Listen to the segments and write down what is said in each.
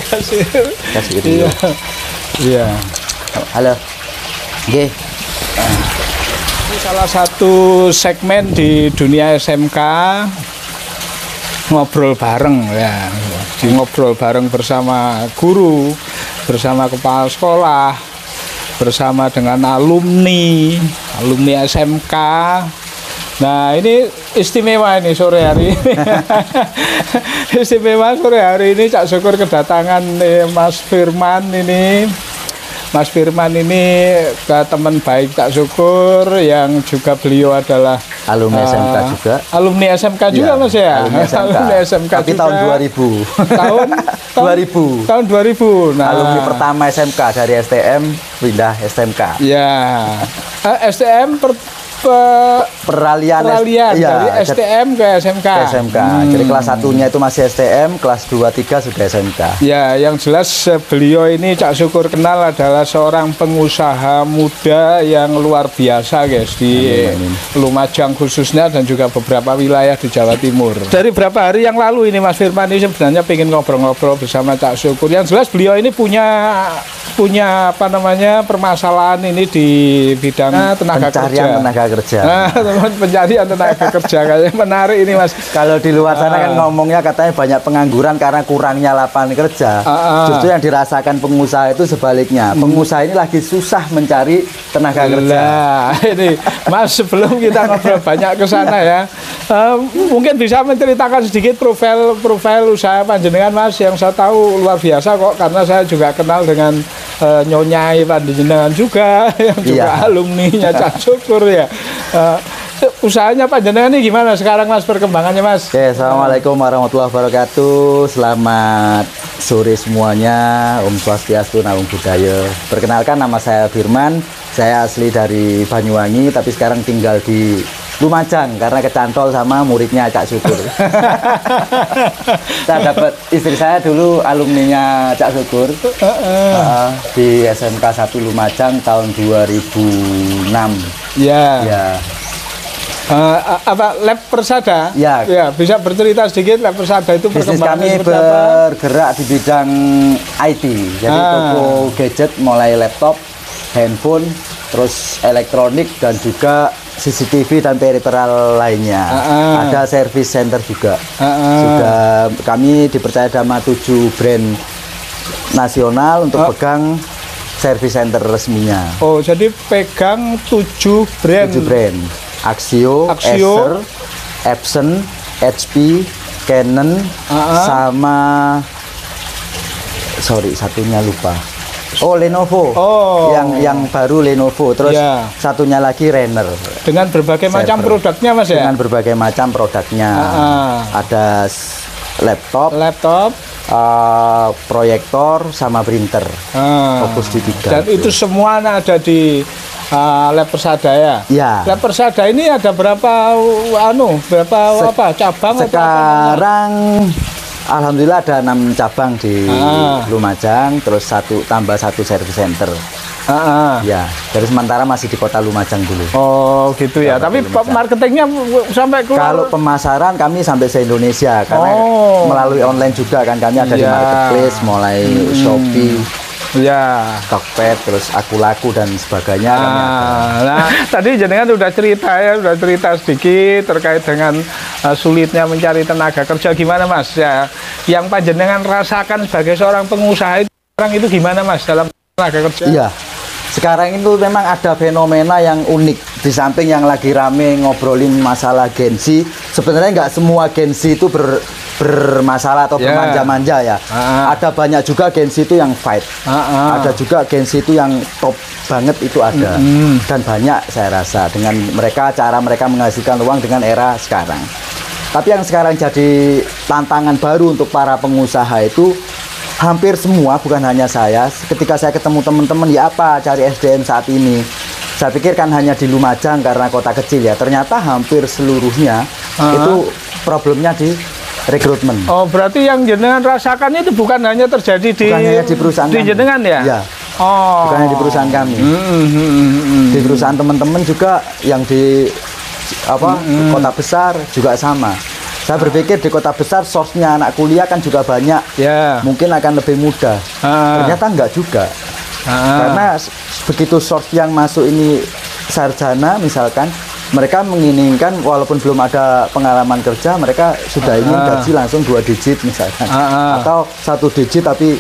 Kasih gitu. Iya. Iya. Halo. Nggih. Ini salah satu segmen di dunia SMK ngobrol bareng ya. Di ngobrol bareng bersama guru, bersama kepala sekolah, bersama dengan alumni SMK. Nah, ini istimewa ini sore hari ini. Istimewa sore hari ini Cak Syukur kedatangan Mas Firman ini. Mas Firman ini teman baik Cak Syukur yang juga beliau adalah alumni SMK juga. Alumni SMK juga ya, Mas ya. Alumni SMK. Alumni SMK tapi juga. tahun 2000. Tahun 2000. Tahun 2000. Nah, alumni pertama SMK dari STM pindah SMK. Ya. STM peralihan iya, dari STM ke SMK. Jadi kelas 1-nya itu masih STM, kelas 2, 3 sudah SMK. Ya, yang jelas beliau ini Cak Syukur kenal adalah seorang pengusaha muda yang luar biasa guys di Lumajang khususnya dan juga beberapa wilayah di Jawa Timur. Dari berapa hari yang lalu ini Mas Firman ini sebenarnya pengen ngobrol-ngobrol bersama Cak Syukur. Yang jelas beliau ini punya apa namanya permasalahan ini di bidang tenaga kerja. Nah, teman pencarian tenaga kerja kayaknya menarik ini Mas. Kalau di luar sana kan ngomongnya katanya banyak pengangguran karena kurangnya lapangan kerja. Justru yang dirasakan pengusaha itu sebaliknya. Pengusaha ini lagi susah mencari tenaga kerja. Ini Mas, sebelum kita ngobrol banyak ke sana ya, mungkin bisa menceritakan sedikit profil usaha panjenengan Mas, yang saya tahu luar biasa kok, karena saya juga kenal dengan Nyonyai panjenengan juga yang juga alumninya Cak Syukur ya. Usahanya panjenengan ini gimana sekarang Mas, perkembangannya Mas? Oke, Assalamualaikum warahmatullahi wabarakatuh. Selamat sore semuanya. Om Swastiastu, Namo Buddhaya. Perkenalkan, nama saya Firman. Saya asli dari Banyuwangi, tapi sekarang tinggal di Lumajang karena kecantol sama muridnya Cak Syukur. Saya dapat istri saya dulu alumninya Cak Syukur di SMK 1 Lumajang tahun 2006. Ya. Apa lab Persada? Ya. Bisa bercerita sedikit lab Persada itu bisnis kami bergerak di bidang IT. Jadi toko gadget mulai laptop, handphone, terus elektronik dan juga CCTV dan peripheral lainnya. Ada service center juga. Sudah kami dipercaya sama 7 brand nasional untuk pegang service center resminya. Oh, jadi pegang 7 brand. 7 brand. Axio, Acer, Epson, HP, Canon, sama satunya lupa. Oh, Lenovo. Oh. Yang baru Lenovo. Terus satunya lagi Renner. Dengan berbagai macam produknya Mas ya? Dengan berbagai macam produknya. Ada laptop, proyektor sama printer. Fokus di 3. Dan itu semua ada di lab Persada ya? Ya. Lab Persada ini ada berapa cabang? Sekarang alhamdulillah ada 6 cabang di Lumajang, terus tambah 1 service center. Ya, dari sementara masih di kota Lumajang dulu. Oh gitu ya. Tapi marketingnya sampai keluar. Kalau pemasaran kami sampai se-Indonesia karena melalui online juga kan, kami ada di marketplace mulai Shopee. Ya, Tokped, terus Aku Laku dan sebagainya. Nah, tadi jenengan udah cerita sedikit terkait dengan sulitnya mencari tenaga kerja. Gimana Mas ya? Yang panjenengan rasakan sebagai seorang pengusaha itu sekarang itu gimana Mas dalam tenaga kerja? Iya. Sekarang itu memang ada fenomena yang unik. Di samping yang lagi rame ngobrolin masalah gengsi, sebenarnya nggak semua gengsi itu bermasalah atau bermanja-manja ya. Ada banyak juga gengsi itu yang fight. Ada juga gengsi itu yang top banget itu ada. Dan banyak saya rasa dengan cara mereka menghasilkan uang dengan era sekarang. Tapi yang sekarang jadi tantangan baru untuk para pengusaha itu hampir semua, bukan hanya saya. Ketika saya ketemu teman-teman, ya apa cari SDM saat ini? Saya pikir kan hanya di Lumajang karena kota kecil ya. Ternyata hampir seluruhnya itu problemnya di rekrutmen. Oh, berarti yang jenengan rasakan itu bukan hanya terjadi di perusahaan di jenengan ya? Ya. Bukan hanya di perusahaan kami. Di perusahaan teman-teman juga yang di kota besar juga sama. Saya berpikir di kota besar source-nya anak kuliah kan juga banyak, Ya. mungkin akan lebih mudah. Ternyata enggak juga. Karena begitu source yang masuk ini sarjana misalkan, mereka menginginkan walaupun belum ada pengalaman kerja, mereka sudah ingin gaji langsung 2 digit misalkan, atau 1 digit tapi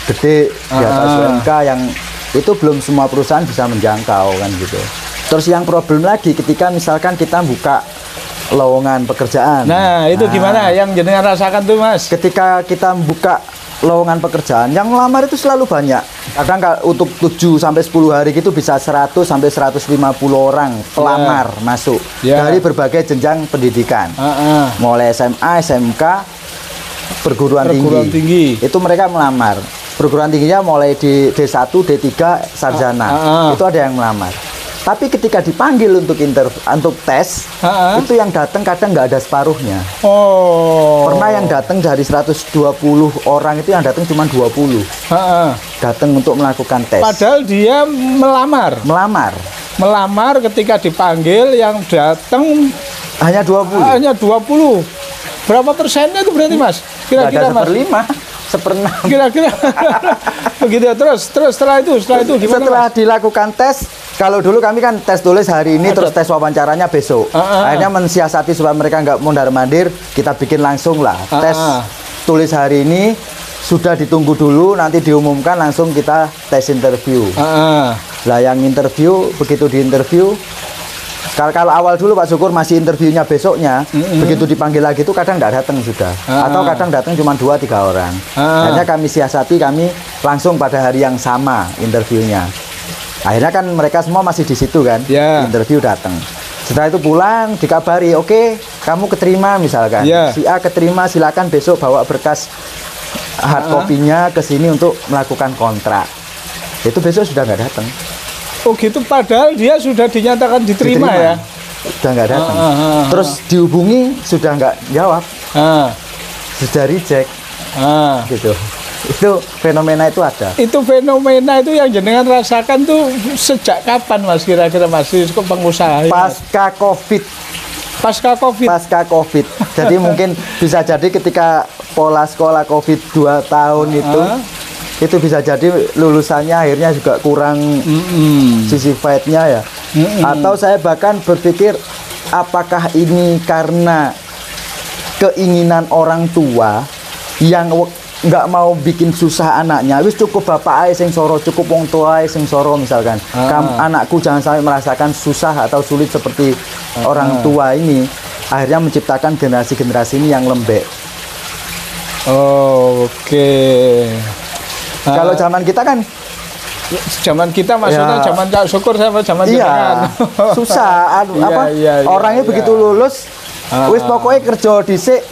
gede di atas UMK, yang itu belum semua perusahaan bisa menjangkau kan gitu. Terus yang problem lagi ketika misalkan kita buka lowongan pekerjaan. Nah, itu gimana yang jenengan rasakan tuh, Mas? Ketika kita buka lowongan pekerjaan, yang melamar itu selalu banyak. Kadang untuk 7 sampai 10 hari gitu bisa 100 sampai 150 orang pelamar masuk dari berbagai jenjang pendidikan. Mulai SMA, SMK, perguruan tinggi. Itu mereka melamar. Perguruan tingginya mulai di D1, D3, sarjana. Itu ada yang melamar. Tapi ketika dipanggil untuk tes, itu yang datang kadang nggak ada separuhnya. Pernah yang datang dari 120 orang itu yang datang cuma 20. Datang untuk melakukan tes. Padahal dia melamar. Melamar ketika dipanggil yang datang hanya 20. Hanya 20. Berapa persennya itu berarti, Mas? Kira-kira, Mas? 1/5. Kira-kira begitu. Terus setelah itu gimana, setelah Mas? dilakukan tes, kalau dulu kami kan tes tulis hari ini, terus tes wawancaranya besok. Akhirnya mensiasati supaya mereka nggak mondar-mandir, kita bikin langsung lah tes tulis hari ini, sudah ditunggu dulu, nanti diumumkan langsung kita tes interview. Lah yang interview, begitu diinterview, kalau awal dulu Pak Syukur masih interviewnya besoknya, begitu dipanggil lagi itu kadang nggak datang sudah, atau kadang datang cuma 2-3 orang. Akhirnya kami siasati, kami langsung pada hari yang sama interviewnya. Akhirnya kan mereka semua masih di situ kan, interview datang. Setelah itu pulang dikabari, oke, kamu keterima misalkan, si A keterima, silakan besok bawa berkas hard copy-nya ke sini untuk melakukan kontrak. Itu besok sudah nggak datang. Oh gitu, padahal dia sudah dinyatakan diterima. Ya? Sudah nggak datang. Terus dihubungi sudah nggak jawab, sudah reject. Gitu. Itu fenomena itu ada. Itu fenomena itu yang jenengan rasakan tuh sejak kapan, Mas? Kira-kira Mas pengusaha? Pasca COVID. Pasca COVID. Jadi mungkin bisa jadi ketika pola sekolah COVID 2 tahun itu bisa jadi lulusannya akhirnya juga kurang sisi fight-nya ya. Atau saya bahkan berpikir apakah ini karena keinginan orang tua yang nggak mau bikin susah anaknya, wis cukup bapak ae sing soro, cukup wong tua ae sing soro misalkan. Anakku jangan sampai merasakan susah atau sulit seperti orang tua ini. Akhirnya menciptakan generasi-generasi ini yang lembek. Kalau zaman kita kan, zaman kita maksudnya zaman Cak Syukur sama zaman jenengan. Susah. Orangnya begitu lulus, wis pokoknya kerja dhisik,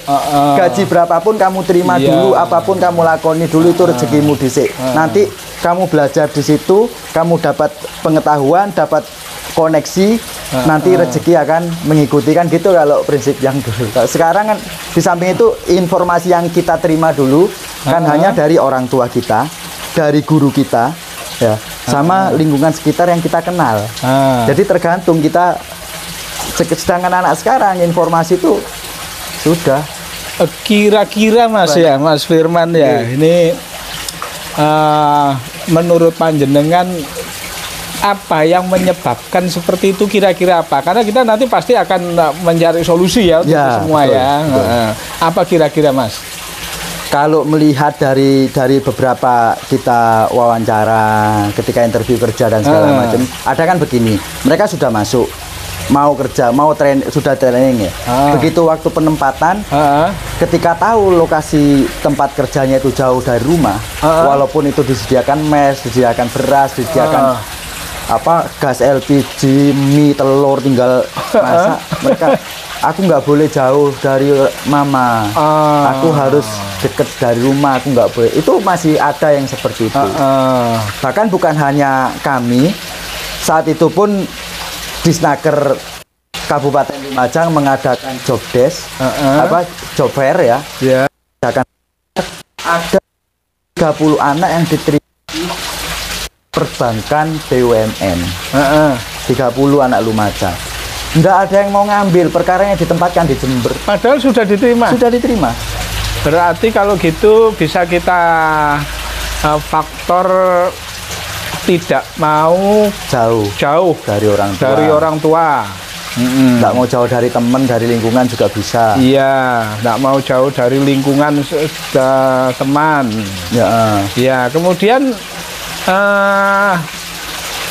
gaji berapapun kamu terima dulu, apapun kamu lakoni dulu itu rezekimu dhisik. Nanti kamu belajar di situ, kamu dapat pengetahuan, dapat koneksi, nanti rezeki akan mengikuti, kan gitu kalau prinsip yang dulu. Sekarang kan di samping itu informasi yang kita terima dulu kan hanya dari orang tua kita, dari guru kita, ya, sama lingkungan sekitar yang kita kenal. Jadi tergantung kita. Sedangkan anak sekarang informasi itu sudah. Kira-kira Mas ya, Mas Firman ya, ini menurut panjenengan apa yang menyebabkan seperti itu, kira-kira apa? Karena kita nanti pasti akan mencari solusi ya untuk semua, betul, ya. Betul. Apa kira-kira Mas? Kalau melihat dari beberapa kita wawancara ketika interview kerja dan segala macam, ada kan begini, mereka sudah masuk, mau kerja, mau sudah training ya. Begitu waktu penempatan, ketika tahu lokasi tempat kerjanya itu jauh dari rumah, walaupun itu disediakan mes, disediakan beras, disediakan gas LPG, mie, telur, tinggal masak, mereka, aku nggak boleh jauh dari mama, aku harus deket dari rumah, aku nggak boleh. Itu masih ada yang seperti itu. Bahkan bukan hanya kami, saat itu pun Disnaker Kabupaten Lumajang mengadakan job desk, job fair ya. Ada 30 anak yang diterima perbankan BUMN, 30 anak Lumajang. Nggak ada yang mau ngambil, perkaranya ditempatkan di Jember. Padahal sudah diterima. Sudah diterima. Berarti kalau gitu bisa kita faktor tidak mau jauh dari orang tua. Orang tua. Nggak mau jauh dari teman, dari lingkungan juga bisa. Iya, nggak mau jauh dari lingkungan teman. Ya, kemudian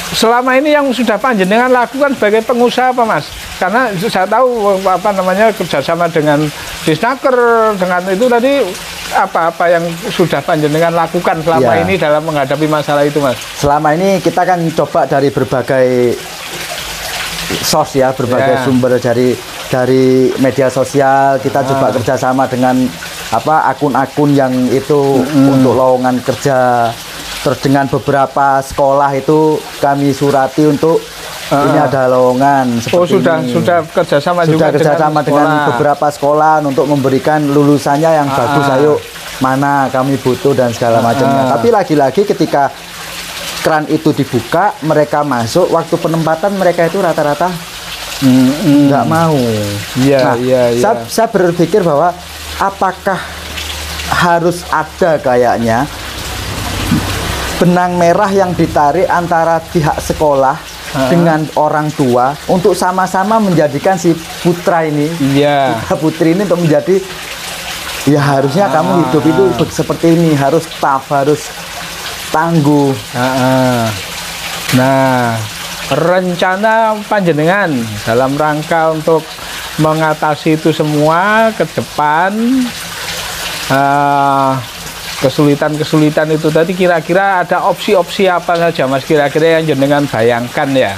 selama ini yang sudah panjenengan lakukan sebagai pengusaha apa Mas? Karena saya tahu apa namanya kerjasama dengan Disnaker, dengan itu tadi apa yang sudah panjenengan lakukan selama ini dalam menghadapi masalah itu Mas? Selama ini kita kan coba dari berbagai berbagai sumber dari media sosial, kita coba kerjasama dengan akun-akun yang itu untuk lowongan kerja. Terus dengan beberapa sekolah itu kami surati untuk ini ada lowongan seperti ini. Sudah kerjasama dengan beberapa sekolah untuk memberikan lulusannya yang bagus. Ayo mana kami butuh dan segala macamnya. Tapi lagi-lagi ketika keran itu dibuka, mereka masuk, waktu penempatan mereka itu rata-rata nggak mau. Saya berpikir bahwa apakah harus ada kayaknya benang merah yang ditarik antara pihak sekolah dengan orang tua untuk sama-sama menjadikan si putra ini, putri ini untuk menjadi harusnya kamu hidup itu seperti ini, harus tough, harus tangguh. Nah, rencana panjenengan dalam rangka untuk mengatasi itu semua ke depan, kesulitan-kesulitan itu tadi kira-kira ada opsi-opsi apa saja Mas kira-kira yang jenengan bayangkan ya?